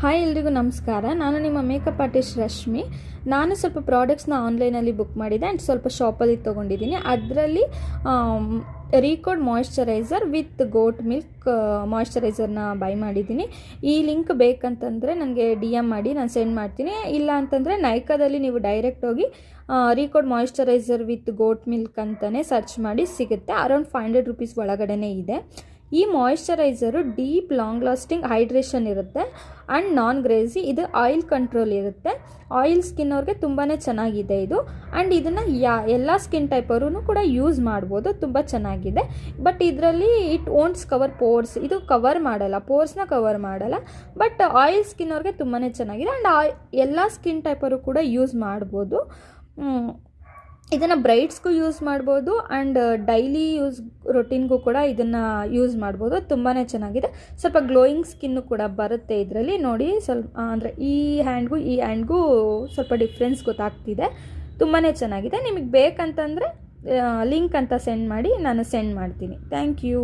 Hi ಎಲ್ರಿಗೂ ನಮಸ್ಕಾರ. ನಾನು ನಿಮ್ಮ ಮೇಕಪ್ ಆರ್ಟಿಸ್ಟ್ ರಶ್ಮಿ. ನಾನು ಸ್ವಲ್ಪ ಪ್ರಾಡಕ್ಟ್ಸ್ನ ಆನ್ಲೈನಲ್ಲಿ ಬುಕ್ ಮಾಡಿದೆ ಆ್ಯಂಡ್ ಸ್ವಲ್ಪ ಶಾಪಲ್ಲಿ ತೊಗೊಂಡಿದ್ದೀನಿ. ಅದರಲ್ಲಿ Recode moisturiser with goat milk ಮಾಯಿಶ್ಚರೈಸರ್ನ ಬೈ ಮಾಡಿದ್ದೀನಿ. ಈ ಲಿಂಕ್ ಬೇಕಂತಂದರೆ ನನಗೆ DM ಮಾಡಿ, ನಾನು ಸೆಂಡ್ ಮಾಡ್ತೀನಿ. ಇಲ್ಲ ಅಂತಂದರೆ ನೈಕಾದಲ್ಲಿ ನೀವು ಡೈರೆಕ್ಟ್ ಹೋಗಿ ರೀಕೋಡ್ ಮಾಯಿಶ್ಚರೈಸರ್ ವಿತ್ ಗೋಟ್ ಮಿಲ್ಕ್ ಅಂತಲೇ ಸರ್ಚ್ ಮಾಡಿ ಸಿಗುತ್ತೆ. ಅರೌಂಡ್ 500 ರೂಪೀಸ್ ಒಳಗಡೆ ಇದೆ. ಈ moisturiser deep long lasting hydration ಇರುತ್ತೆ ಆ್ಯಂಡ್ ನಾನ್ ಗ್ರೇಸಿ. ಇದು ಆಯಿಲ್ ಕಂಟ್ರೋಲ್ ಇರುತ್ತೆ. ಆಯಿಲ್ ಸ್ಕಿನ್ ಅವ್ರಿಗೆ ತುಂಬಾ ಚೆನ್ನಾಗಿದೆ ಇದು. ಆ್ಯಂಡ್ ಇದನ್ನು ಎಲ್ಲ ಸ್ಕಿನ್ ಟೈಪ್ ಅವರು ಕೂಡ ಯೂಸ್ ಮಾಡ್ಬೋದು. ತುಂಬ ಚೆನ್ನಾಗಿದೆ. ಬಟ್ ಇದರಲ್ಲಿ ಇಟ್ ಓಂಟ್ಸ್ ಕವರ್ ಪೋರ್ಸ್. ಇದು ಕವರ್ ಮಾಡಲ್ಲ, ಪೋರ್ಸ್ನ ಕವರ್ ಮಾಡಲ್ಲ. ಬಟ್ ಆಯಿಲ್ ಸ್ಕಿನ್ ಅವ್ರಿಗೆ ತುಂಬಾ ಚೆನ್ನಾಗಿದೆ. ಆ್ಯಂಡ್ ಎಲ್ಲ ಸ್ಕಿನ್ ಟೈಪ್ ಅವರು ಕೂಡ ಯೂಸ್ ಮಾಡ್ಬೋದು. ಇದನ್ನು ಬ್ರೈಡ್ಸ್ಗೂ ಯೂಸ್ ಮಾಡ್ಬೋದು ಆ್ಯಂಡ್ ಡೈಲಿ ಯೂಸ್ ರೊಟೀನ್ಗೂ ಕೂಡ ಇದನ್ನು ಯೂಸ್ ಮಾಡ್ಬೋದು. ತುಂಬಾ ಚೆನ್ನಾಗಿದೆ. ಸ್ವಲ್ಪ ಗ್ಲೋಯಿಂಗ್ ಸ್ಕಿನ್ನು ಕೂಡ ಬರುತ್ತೆ ಇದರಲ್ಲಿ. ನೋಡಿ, ಸ್ವಲ್ಪ ಅಂದರೆ ಈ ಹ್ಯಾಂಡ್ಗೂ ಸ್ವಲ್ಪ ಡಿಫ್ರೆನ್ಸ್ ಗೊತ್ತಾಗ್ತಿದೆ. ತುಂಬಾ ಚೆನ್ನಾಗಿದೆ. ನಿಮಗೆ ಬೇಕಂತಂದರೆ ಲಿಂಕ್ ಅಂತ ಸೆಂಡ್ ಮಾಡಿ, ನಾನು ಸೆಂಡ್ ಮಾಡ್ತೀನಿ. Thank you.